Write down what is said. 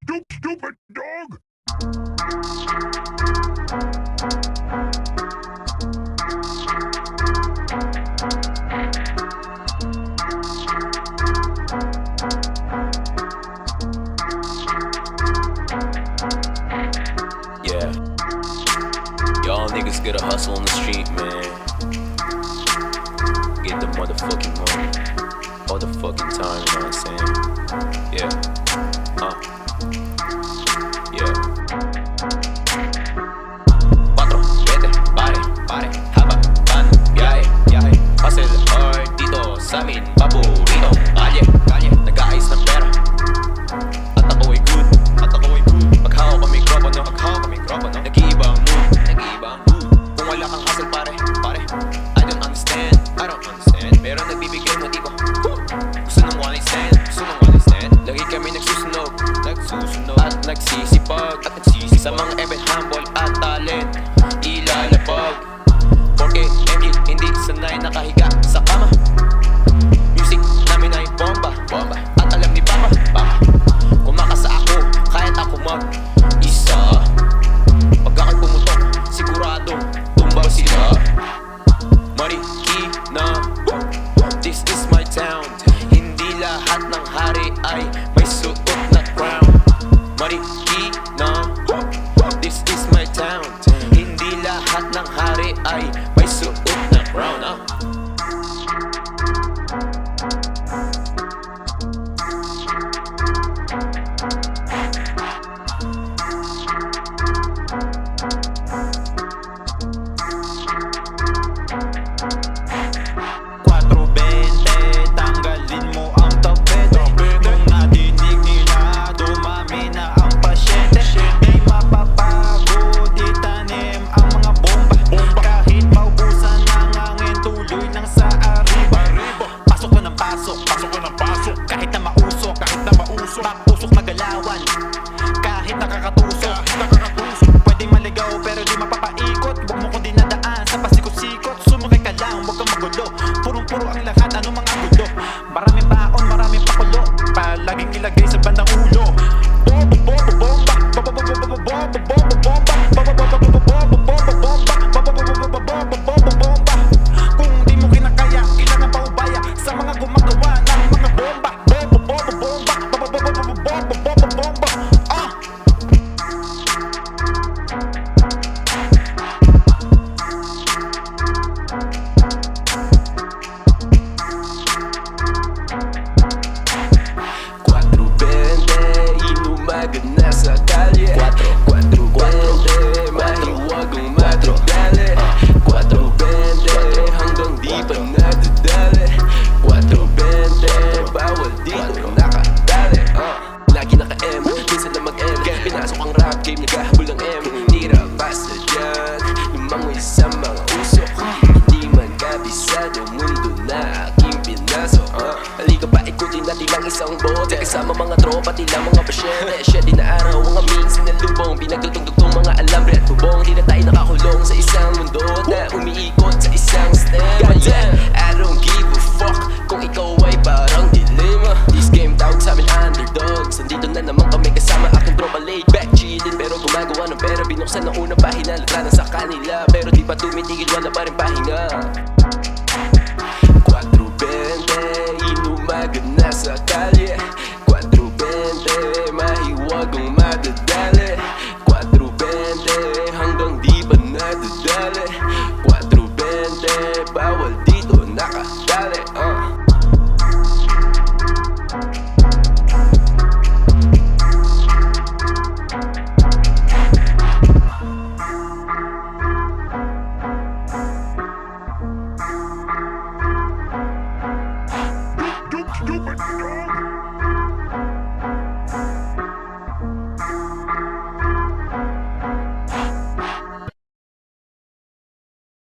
Stupid dog! Yeah. Y'all niggas gotta hustle on the street, man. Get the motherfucking money all the fucking time, you know what I'm saying? Yeah. Yeah. 4, 20, pare, haba, pan, biyahe. Hustle hard dito sa amin, paborito. Kalye, nag-aayos ng pera. At ako'y good. Maghawak ang mikropono, nag-iibang mood. Kung wala kang hustle, pare, I don't understand. Pero nagbibigay motibo. Gusto nung one night stand. Lagi kami nagsusunog at nagsisipag sa mga event, humble at talent ilalapag. 4K MG, hindi sanay nakahiga sa kama. Music namin ay bomba. At alam ni Papa, kumakasa ako, kahit ako mag-isa. Pag ako'y pumutok, sigurado tumba sila. Marikina, this is my town. Hindi lahat ng hari ay may suot na crown. Marikina, this is my town. Hindi lahat ng hari ay may suot na crown. Patusok na galawan, kahit nakakatusok. Pwede maligaw pero di mapapaikot. Huwag mo kong dinadaan sa pasikot-sikot. Sumakay ka lang, huwag kang magulo. Purong-puro ang lahat, ano mga gulo. Maraming baon, maraming pakulo. Palaging ilagay sa bandang ulo. Bomba. Kung di mo kinakaya, kailangan pa ubaya sa mga gumagawa ng mga bomba. Nasa kalye 4-20, mahiwag ang madadali 4-20, hanggang di pa nadadali 4-20, bawal dito nakadali Lagi naka-M, minsan na mag-M Pinasok ang rap game, naghahabol ng M Tira basta dyan, lumangoy sa mga usok Hindi man kabisado, mundo na aking pinasok Halika pa, ikutin natin ang isang bote Kasama mga tropa, tila mga pasyente Shedi na araw, mga mings na lubong Pinagdutong-dugtong mga alambre at bubong Di na tayo nakakulong sa isang mundo Na umiikot sa isang sistema Yeah, I don't give a fuck Kung ikaw ay parang dilema This game tawag sa amin underdogs Nandito na naman kami kasama aking tropa laid back chillin' pero gumagawa ng pera Binuksan ang unang pahina, latranan sa kanila Pero di pa tumitigil, wala pa rin pahinga 4-20, inumaga na sa kalye 4-20, mahiwag ang madadali 4-20, hanggang di ba nadadali 4-20, bawal dito nakadali Stupid dog!